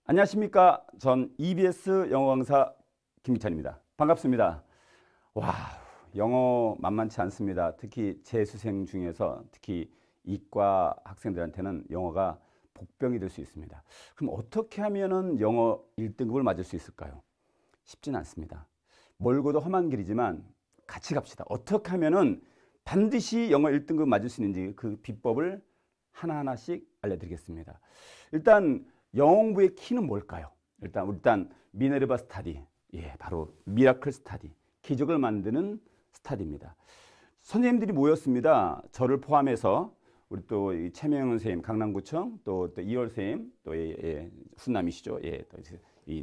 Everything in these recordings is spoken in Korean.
안녕하십니까. 전 EBS 영어 강사 김기찬입니다. 반갑습니다. 와, 영어 만만치 않습니다. 특히 재수생 중에서 특히 이과 학생들한테는 영어가 복병이 될 수 있습니다. 그럼 어떻게 하면은 영어 1등급을 맞을 수 있을까요? 쉽진 않습니다. 멀고도 험한 길이지만 같이 갑시다. 어떻게 하면은 반드시 영어 1등급 맞을 수 있는지 그 비법을 하나하나씩 알려드리겠습니다. 일단 영어 공부의 키는 뭘까요? 일단 미네르바 스타디, 바로 미라클 스타디, 기적을 만드는 스타디입니다. 선생님들이 모였습니다. 저를 포함해서 우리 또 최명은 선생님, 강남구청, 또 이월 선생님, 또 훈남이시죠.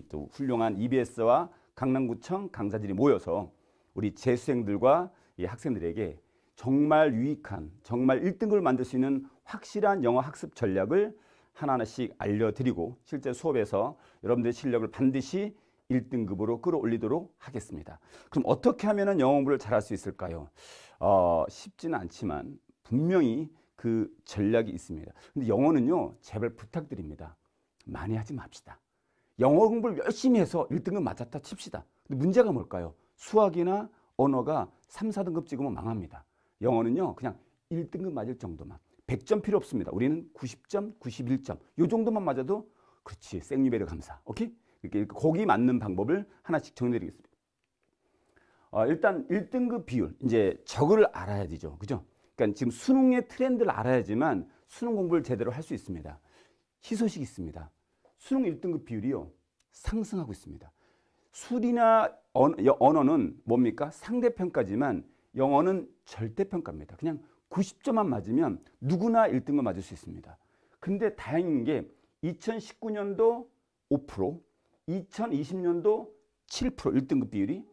또 훌륭한 EBS와 강남구청 강사들이 모여서 우리 재수생들과 학생들에게 정말 유익한, 정말 1등급을 만들 수 있는 확실한 영어 학습 전략을 하나하나씩 알려드리고 실제 수업에서 여러분들의 실력을 반드시 1등급으로 끌어올리도록 하겠습니다. 그럼 어떻게 하면 영어 공부를 잘할 수 있을까요? 쉽지는 않지만 분명히 그 전략이 있습니다. 근데 영어는요, 제발 부탁드립니다. 많이 하지 맙시다. 영어 공부를 열심히 해서 1등급 맞았다 칩시다. 근데 문제가 뭘까요? 수학이나 언어가 3, 4등급 찍으면 망합니다. 영어는요, 그냥 1등급 맞을 정도만. 100점 필요 없습니다. 우리는 90점, 91점. 이 정도만 맞아도 그렇지. 생리베르 감사. 오케이? 이렇게 거기 맞는 방법을 하나씩 정리해드리겠습니다. 일단 1등급 비율. 이제 저거를 알아야 되죠. 그죠? 그러니까 지금 수능의 트렌드를 알아야지만 수능 공부를 제대로 할 수 있습니다. 희소식이 있습니다. 수능 1등급 비율이요, 상승하고 있습니다. 술이나 언어는 뭡니까? 상대평가지만 영어는 절대평가입니다. 그냥 90점만 맞으면 누구나 1등급 맞을 수 있습니다. 근데 다행인 게 2019년도 5%, 2020년도 7% 1등급 비율이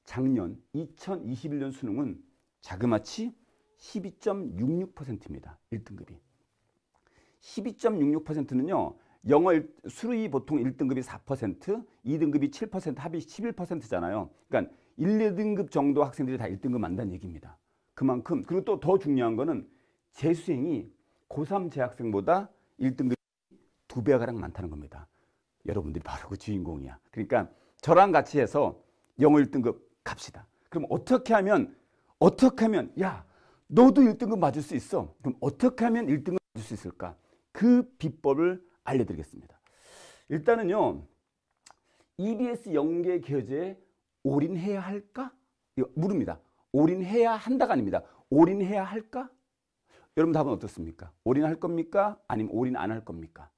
작년 2021년 수능은 자그마치 12.66%입니다. 1등급이. 12.66%는요. 영어 수리 보통 1등급이 4%, 2등급이 7%, 합이 11%잖아요. 그러니까 1, 2등급 정도 학생들이 다 1등급 만다는 얘기입니다. 그만큼, 그리고 또 더 중요한 거는 재수생이 고3 재학생보다 1등급이 2배가량 많다는 겁니다. 여러분들이 바로 그 주인공이야. 그러니까 저랑 같이 해서 영어 1등급 갑시다. 그럼 어떻게 하면 야, 너도 1등급 맞을 수 있어. 그럼 어떻게 하면 1등급 맞을 수 있을까? 그 비법을 알려드리겠습니다. 일단은요, EBS 연계 교재에 올인해야 할까? 이거 물읍니다. 올인해야 한다가 아닙니다. 올인해야 할까? 여러분 답은 어떻습니까? 올인할 겁니까? 아니면 올인 안 할 겁니까?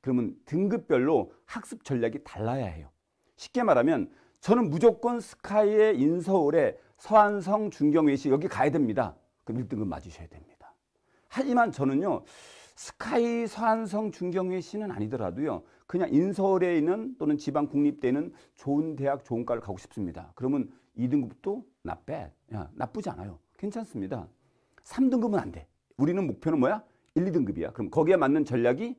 그러면 등급별로 학습 전략이 달라야 해요. 쉽게 말하면 저는 무조건 스카이의 인서울의 서안성 중경외시 여기 가야 됩니다. 그럼 1등급 맞으셔야 됩니다. 하지만 저는요, 스카이 서안성 중경외시는 아니더라도요, 그냥 인서울에 있는 또는 지방 국립대는 좋은 대학 좋은 과를 가고 싶습니다. 그러면 2등급도 not bad. 나쁘지 않아요. 괜찮습니다. 3등급은 안 돼. 우리는 목표는 뭐야? 1, 2등급이야. 그럼 거기에 맞는 전략이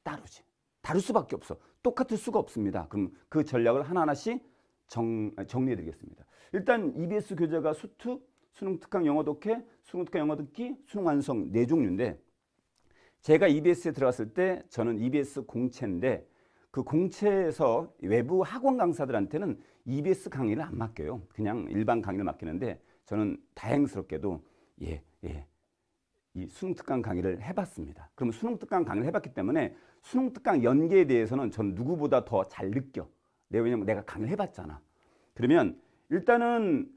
따르지. 다를 수밖에 없어. 똑같을 수가 없습니다. 그럼 그 전략을 하나하나씩 정리해 드리겠습니다. 일단 EBS 교재가 수특, 수능 특강 영어 독해, 수능 특강 영어 듣기, 수능 완성 4종류인데 제가 EBS에 들어갔을 때 저는 EBS 공채인데 그 공채에서 외부 학원 강사들한테는 EBS 강의를 안 맡겨요. 그냥 일반 강의를 맡기는데 저는 다행스럽게도 이 수능 특강 강의를 해봤습니다. 그러면 수능 특강 강의를 해봤기 때문에 수능 특강 연계에 대해서는 전 누구보다 더 잘 느껴. 왜냐면 내가 강의를 해봤잖아. 그러면 일단은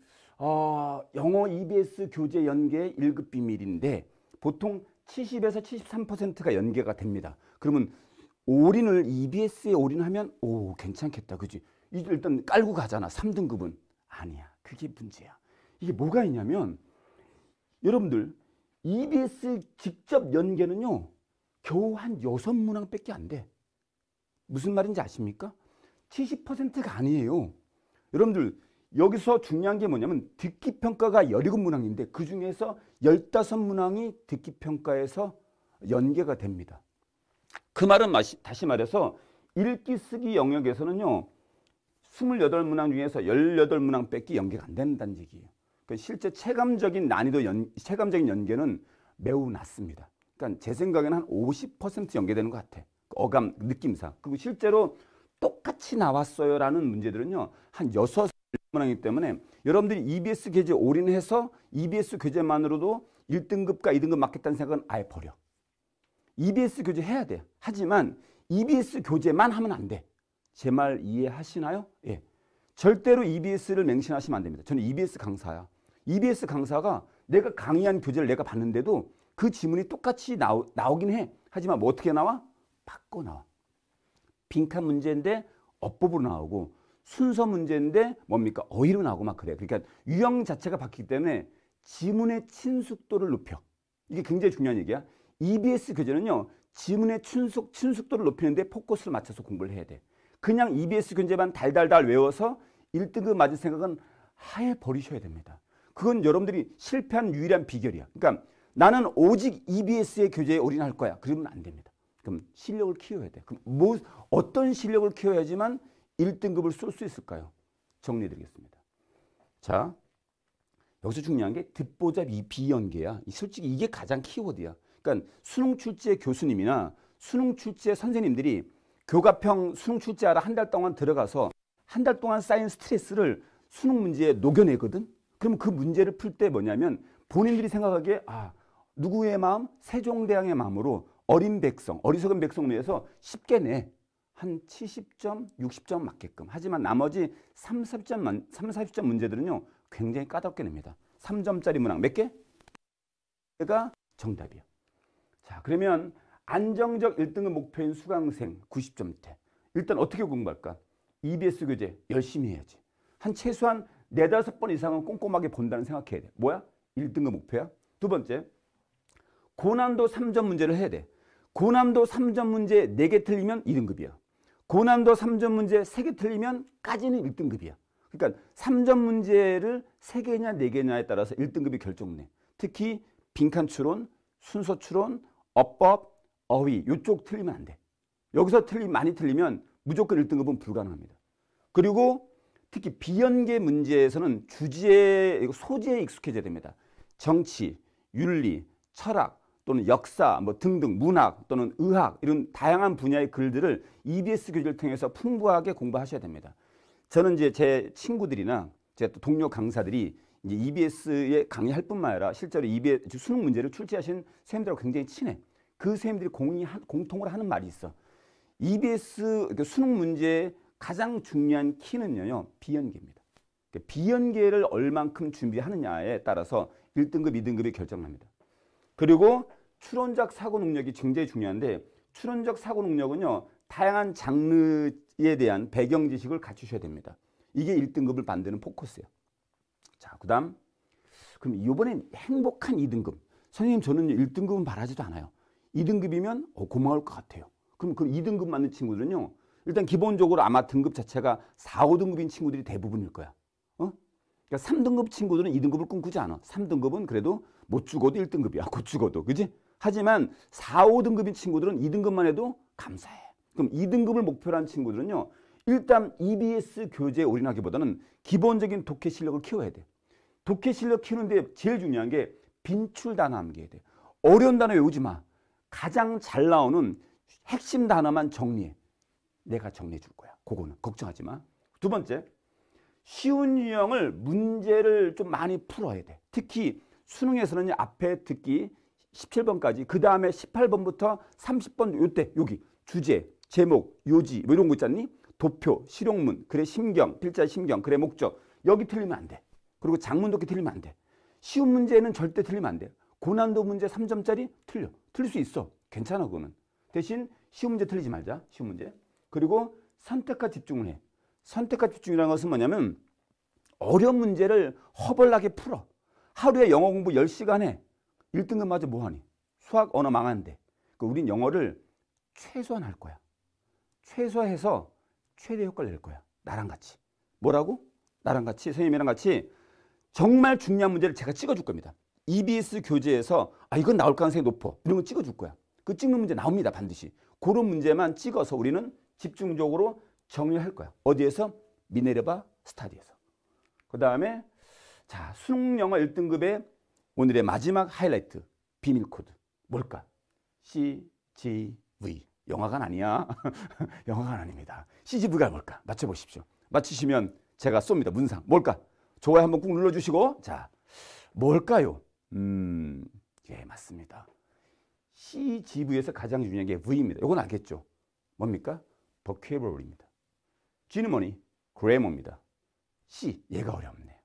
영어 EBS 교재 연계 1급 비밀인데 보통 70에서 73%가 연계가 됩니다. 그러면 올인을 EBS에 올인하면 괜찮겠다. 그지? 일단 깔고 가잖아. 3등급은. 아니야. 그게 문제야. 이게 뭐가 있냐면 여러분들 EBS 직접 연계는요, 겨우 한 6문항밖에 안 돼. 무슨 말인지 아십니까? 70%가 아니에요. 여러분들 여기서 중요한 게 뭐냐면 듣기 평가가 17문항인데 그 중에서 15문항이 듣기 평가에서 연계가 됩니다. 그 말은 다시 말해서 읽기 쓰기 영역에서는요, 28문항 중에서 18문항 뺏기 연계가 안 된다는 얘기예요. 그러니까 실제 체감적인 난이도, 체감적인 연계는 매우 낮습니다. 그러니까 제 생각에는 한 50% 연계되는 것 같아. 어감, 느낌상. 그리고 실제로 똑같이 나왔어요라는 문제들은요. 한 6문항이기 때문에 여러분들이 EBS 교재에 올인해서 EBS 교재만으로도 1등급과 2등급 맞겠다는 생각은 아예 버려. EBS 교재 해야 돼. 하지만 EBS 교재만 하면 안 돼. 제 말 이해하시나요? 예. 절대로 EBS를 맹신하시면 안 됩니다. 저는 EBS 강사야. EBS 강사가 내가 강의한 교재를 내가 봤는데도 그 지문이 똑같이 나오긴 해. 하지만 뭐 어떻게 나와? 바꿔 나와. 빈칸 문제인데 어법으로 나오고 순서 문제인데 뭡니까? 어휘로 나오고 막 그래. 그러니까 유형 자체가 바뀌기 때문에 지문의 친숙도를 높여. 이게 굉장히 중요한 얘기야. EBS 교재는요. 지문의 친숙도를 높이는데 포커스를 맞춰서 공부를 해야 돼. 그냥 EBS 교재만 달달달 외워서 1등급 맞을 생각은 아예 버리셔야 됩니다. 그건 여러분들이 실패한 유일한 비결이야. 그러니까 나는 오직 EBS의 교재에 올인할 거야. 그러면 안 됩니다. 그럼 실력을 키워야 돼. 그럼 어떤 실력을 키워야지만 1등급을 쏠 수 있을까요? 정리해 드리겠습니다. 자, 여기서 중요한 게 듣보잡 비연계야. 솔직히 이게 가장 키워드야. 그러니까 수능 출제 교수님이나 수능 출제 선생님들이 교과평 수능 출제하러 한 달 동안 들어가서 한 달 동안 쌓인 스트레스를 수능 문제에 녹여내거든. 그럼 그 문제를 풀 때 뭐냐면 본인들이 생각하기에 누구의 마음? 세종대왕의 마음으로 어린 백성, 어리석은 백성을 위해서 쉽게 내. 한 70점, 60점 맞게끔. 하지만 나머지 3, 40점 문제들은요. 굉장히 까다롭게 냅니다. 3점짜리 문항 몇 개? 가 정답이야. 자, 그러면 안정적 1등급 목표인 수강생 90점대. 일단 어떻게 공부할까? EBS 교재 열심히 해야지. 한 최소한 4, 5번 이상은 꼼꼼하게 본다는 생각해야 돼. 뭐야? 1등급 목표야. 두 번째, 고난도 3점 문제를 해야 돼. 고난도 3점 문제 4개 틀리면 2등급이야. 고난도 3점 문제 3개 틀리면 까지는 1등급이야. 그러니까 3점 문제를 3개냐 4개냐에 따라서 1등급이 결정돼. 특히 빈칸 추론, 순서 추론, 어법, 어휘 이쪽 틀리면 안 돼. 여기서 많이 틀리면 무조건 1등급은 불가능합니다. 그리고 특히 비연계 문제에서는 주제, 소재에 익숙해져야 됩니다. 정치, 윤리, 철학 또는 역사 뭐 등등 문학 또는 의학 이런 다양한 분야의 글들을 EBS 교재를 통해서 풍부하게 공부하셔야 됩니다. 저는 이제 제 친구들이나 제 또 동료 강사들이 이제 EBS에 강의할 뿐만 아니라 실제로 EBS 수능 문제를 출제하신 선생님들하고 굉장히 친해. 그 선생님들이 공통으로 하는 말이 있어. EBS 수능 문제의 가장 중요한 키는요, 비연계입니다. 비연계를 얼만큼 준비하느냐에 따라서 1등급, 2등급이 결정납니다. 그리고 추론적 사고 능력이 굉장히 중요한데 추론적 사고 능력은요, 다양한 장르에 대한 배경 지식을 갖추셔야 됩니다. 이게 1등급을 만드는 포커스예요. 자, 그다음 그럼 이번엔 행복한 2등급. 선생님 저는 1등급은 바라지도 않아요. 2등급이면 고마울 것 같아요. 그럼 그 2등급 맞는 친구들은요. 일단 기본적으로 아마 등급 자체가 4, 5등급인 친구들이 대부분일 거야. 그러니까 3등급 친구들은 2등급을 꿈꾸지 않아. 3등급은 그래도 못 죽어도 1등급이야. 곧 죽어도. 그지? 하지만 4, 5등급인 친구들은 2등급만 해도 감사해. 그럼 2등급을 목표로 한 친구들은요. 일단 EBS 교재에 올인하기보다는 기본적인 독해 실력을 키워야 돼. 독해 실력 키우는데 제일 중요한 게 빈출 단어 암기해야 돼. 어려운 단어 외우지 마. 가장 잘 나오는 핵심 단어만 정리해. 내가 정리해 줄 거야. 그거는 걱정하지 마. 두 번째, 쉬운 유형을 문제를 좀 많이 풀어야 돼. 특히 수능에서는 앞에 듣기 17번까지 그 다음에 18번부터 30번 요때 여기 주제, 제목, 요지 뭐 이런 거 있잖니? 도표, 실용문, 글의 심경, 필자의 심경, 글의 목적 여기 틀리면 안 돼. 그리고 장문독해 틀리면 안 돼. 쉬운 문제는 절대 틀리면 안 돼. 고난도 문제 3점짜리 틀려. 틀릴 수 있어. 괜찮아 그거는. 대신 쉬운 문제 틀리지 말자. 쉬운 문제. 그리고 선택과 집중을 해. 선택과 집중이라는 것은 뭐냐면 어려운 문제를 허벌나게 풀어. 하루에 영어 공부 10시간 해. 1등급 맞아 뭐하니? 수학 언어 망하는데. 우린 영어를 최소한 할 거야. 최소화해서 최대 효과를 낼 거야. 나랑 같이. 뭐라고? 나랑 같이 선생님이랑 같이 정말 중요한 문제를 제가 찍어줄 겁니다. EBS 교재에서 이건 나올 가능성이 높아. 이런 거 찍어줄 거야. 그 찍는 문제 나옵니다. 반드시. 그런 문제만 찍어서 우리는 집중적으로 정리할 거야. 어디에서? 미네르바 스타디에서. 그 다음에 자 수능 영어 1등급의 오늘의 마지막 하이라이트 비밀 코드 뭘까? CGV. 영화관 아니야. 영화관 아닙니다. CGV가 뭘까? 맞춰보십시오. 맞히시면 제가 쏩니다. 문상. 뭘까? 좋아요 한번 꾹 눌러주시고. 자, 뭘까요? 예, 맞습니다. CGV에서 가장 중요한 게 V입니다. 이건 알겠죠? 뭡니까? vocabulary입니다. G는 뭐니? grammar입니다. C, 얘가 어렵네.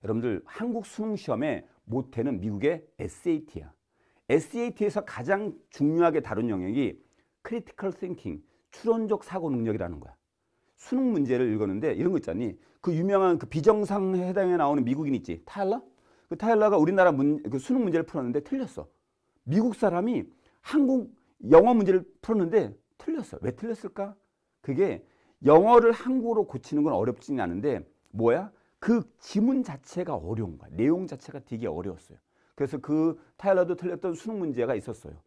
여러분들 한국 수능 시험에 모태는 미국의 SAT야. SAT에서 가장 중요하게 다룬 영역이 critical thinking, 추론적 사고 능력이라는 거야. 수능 문제를 읽었는데 이런 거 있잖니. 그 유명한 그 비정상 해당에 나오는 미국인 있지, 타일러? 그 타일러가 우리나라 그 수능 문제를 풀었는데 틀렸어. 미국 사람이 한국 영어 문제를 풀었는데 틀렸어. 왜 틀렸을까? 그게 영어를 한국어로 고치는 건 어렵지는 않은데 뭐야? 그 지문 자체가 어려운 거야. 내용 자체가 되게 어려웠어요. 그래서 그 타일러도 틀렸던 수능 문제가 있었어요.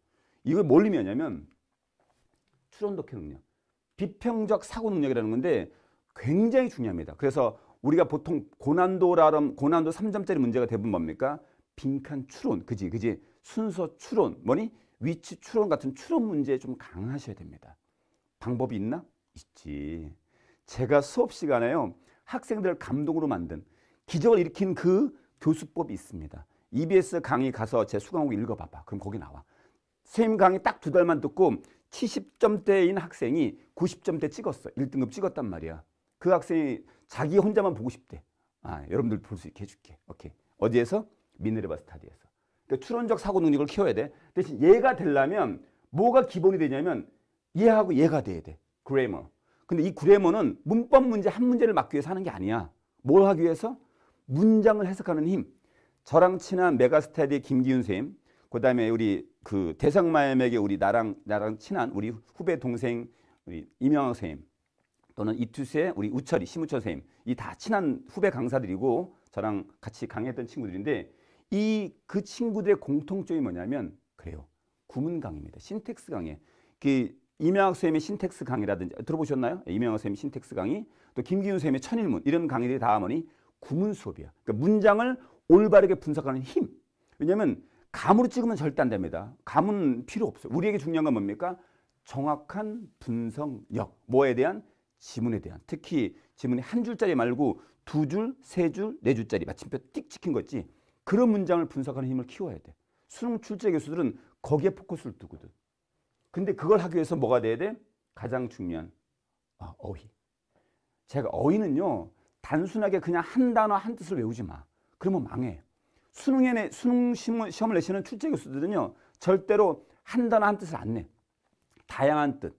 이걸 뭘 의미하냐면 추론 독해 능력, 비평적 사고 능력이라는 건데 굉장히 중요합니다. 그래서 우리가 보통 고난도 3점짜리 문제가 대부분 뭡니까? 빈칸 추론, 그지? 순서 추론, 뭐니? 위치 추론 같은 추론 문제에 좀 강하셔야 됩니다. 방법이 있나? 있지. 제가 수업 시간에요. 학생들을 감동으로 만든 기적을 일으킨 그 교수법이 있습니다. EBS 강의 가서 제 수강곡 읽어봐봐. 그럼 거기 나와. 선생님 강의 딱 2달만 듣고 70점대인 학생이 90점대 찍었어. 1등급 찍었단 말이야. 그 학생이 자기 혼자만 보고 싶대. 여러분들 볼 수 있게 해줄게. 오케이. 어디에서? 미네르바 스타디에서. 그러니까 추론적 사고 능력을 키워야 돼. 대신 얘가 되려면 뭐가 기본이 되냐면 얘하고 얘가 돼야 돼. 그래머. 근데 이 그래머는 문법 문제 한 문제를 맞기 위해서 하는 게 아니야. 뭘 하기 위해서? 문장을 해석하는 힘. 저랑 친한 메가스타디의 김기훈 선생님, 그 다음에 우리 그 대성마엠에게 우리 나랑 친한 우리 후배 동생 우리 이명학 선생님, 또는 이투스의 우리 우철이, 심우철 선생님, 이 다 친한 후배 강사들이고 저랑 같이 강의했던 친구들인데 그 친구들의 공통점이 뭐냐면 그래요. 구문 강의입니다. 신텍스 강의. 그 이명학 선생님의 신텍스 강의라든지 들어보셨나요? 이명학 선생님의 신텍스 강의, 또 김기훈 선생님의 천일문 이런 강의들이 다 뭐니? 구문 수업이야. 그러니까 문장을 올바르게 분석하는 힘. 왜냐하면 감으로 찍으면 절대 안 됩니다. 감은 필요 없어요. 우리에게 중요한 건 뭡니까? 정확한 분석력. 뭐에 대한? 지문에 대한. 특히 지문이 한 줄짜리 말고 2줄, 3줄, 4줄짜리 마침표 띡 찍힌 거 있지. 그런 문장을 분석하는 힘을 키워야 돼. 수능 출제 교수들은 거기에 포커스를 두거든. 근데 그걸 하기 위해서 뭐가 돼야 돼? 가장 중요한 어휘. 제가 어휘는요. 단순하게 그냥 한 단어 한 뜻을 외우지 마. 그러면 망해. 수능 시험을 내시는 출제 교수들은요. 절대로 한 단어 한 뜻을 안 내. 다양한 뜻.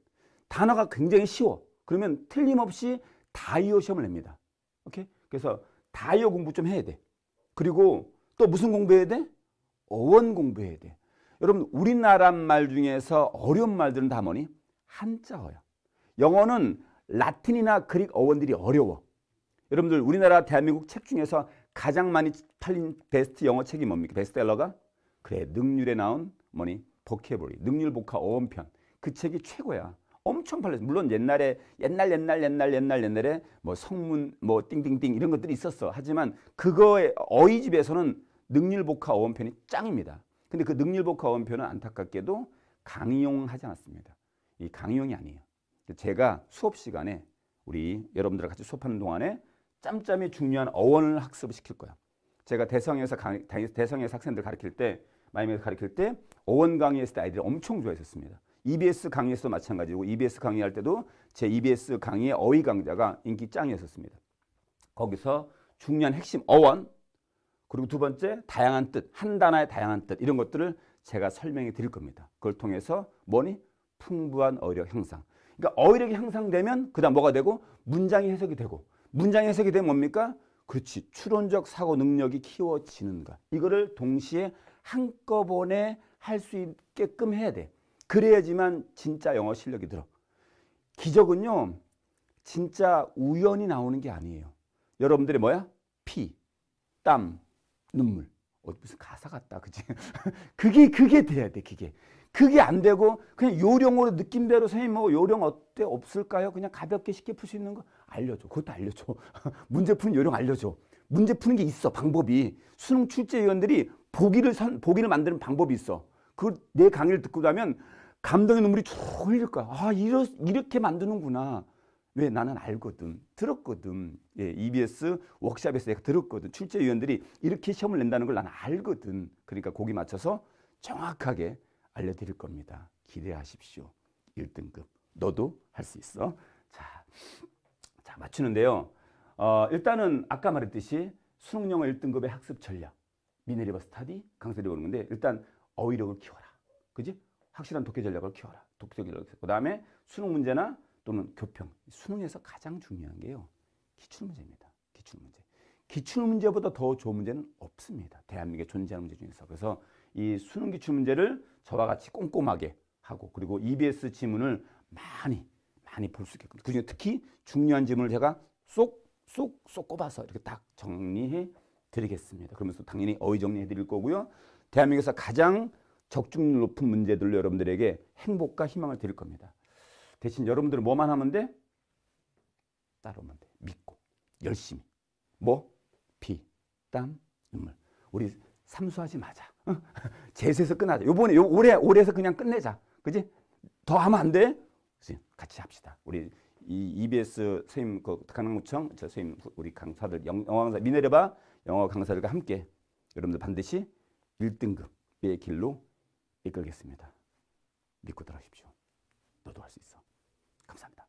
단어가 굉장히 쉬워. 그러면 틀림없이 다이어 시험을 냅니다. 오케이? 그래서 다이어 공부 좀 해야 돼. 그리고 또 무슨 공부해야 돼? 어원 공부해야 돼. 여러분 우리나라 말 중에서 어려운 말들은 다 뭐니? 한자어야. 영어는 라틴이나 그릭 어원들이 어려워. 여러분들 우리나라 대한민국 책 중에서 가장 많이 팔린 베스트 영어 책이 뭡니까? 베스트셀러가? 그래, 능률에 나온 뭐니? 보캐버리, 능률 복화 어원편. 그 책이 최고야. 엄청 팔렸어. 물론 옛날에 뭐 성문 뭐 띵띵띵 이런 것들이 있었어. 하지만 그거의 어휘집에서는 능률 복화 어원편이 짱입니다. 근데 그 능률 복화 어원편은 안타깝게도 강의용 하지 않았습니다. 이 강의용이 아니에요. 제가 수업 시간에 우리 여러분들과 같이 수업하는 동안에 짬짬이 중요한 어원을 학습을 시킬 거야. 제가 대성에서 학생들 가르칠 때, 마이애미에서 가르칠 때 어원 강의했을 때 아이들이 엄청 좋아했었습니다. EBS 강의에서도 마찬가지고 EBS 강의할 때도 제 EBS 강의의 어휘 강좌가 인기 짱이었었습니다. 거기서 중요한 핵심 어원, 그리고 두 번째 다양한 뜻, 한 단어의 다양한 뜻 이런 것들을 제가 설명해 드릴 겁니다. 그걸 통해서 뭐니? 풍부한 어휘력 향상. 그러니까 어휘력이 향상되면 그다음 뭐가 되고? 문장이 해석이 되고. 문장이 해석이 되면 뭡니까? 그렇지. 추론적 사고 능력이 키워지는가. 이거를 동시에 한꺼번에 할 수 있게끔 해야 돼. 그래야지만 진짜 영어 실력이 들어. 기적은요. 진짜 우연히 나오는 게 아니에요. 여러분들이 뭐야? 피, 땀, 눈물. 무슨 가사 같다. 그치? 그게 돼야 돼. 그게 안 되고 그냥 요령으로 느낌대로 선생님 뭐 요령 어때? 없을까요? 그냥 가볍게 쉽게 풀 수 있는 거 알려줘. 그것도 알려줘. 문제 푸는 요령 알려줘. 문제 푸는 게 있어. 방법이. 수능 출제위원들이 보기를 만드는 방법이 있어. 그 내 강의를 듣고 나면 감동의 눈물이 쭉 흘릴 거야. 아, 이렇게 만드는구나. 왜? 나는 알거든. 들었거든. 예, EBS 워크숍에서 내가 들었거든. 출제위원들이 이렇게 시험을 낸다는 걸 나는 알거든. 그러니까 거기 맞춰서 정확하게 알려드릴 겁니다. 기대하십시오. 1등급. 너도 할 수 있어. 자, 맞추는데요. 일단은 아까 말했듯이 수능 영어 1등급의 학습 전략. 미네리바 스터디 강사들이 오는 건데 일단 어휘력을 키워라. 그지? 확실한 독해 전략을 키워라. 독해 전략. 그다음에 수능 문제나 또는 교평. 수능에서 가장 중요한 게요. 기출문제입니다. 기출문제. 기출문제보다 더 좋은 문제는 없습니다. 대한민국에 존재하는 문제 중에서. 그래서 이 수능 기출문제를 저와 같이 꼼꼼하게 하고 그리고 EBS 지문을 많이 볼 수 있게끔. 그중에 특히 중요한 지문을 제가 쏙 꼽아서 이렇게 딱 정리해 드리겠습니다. 그러면서 당연히 어휘 정리해 드릴 거고요. 대한민국에서 가장 적중률 높은 문제들로 여러분들에게 행복과 희망을 드릴 겁니다. 대신 여러분들은 뭐만 하면 돼? 따라오면 돼. 믿고 열심히. 뭐? 피, 땀, 눈물. 우리 삼수하지 마자. 재수해서 끝나자. 요번에 올해에서 그냥 끝내자. 그지? 더 하면 안 돼? 같이 합시다. 우리 이 EBS 선생님 그 강남구청 저 선생님 우리 강사들 영어 강사 미네르바 영어 강사들과 함께 여러분들 반드시 1등급의 길로 이끌겠습니다. 믿고 따라오십시오. 너도 할 수 있어. 감사합니다.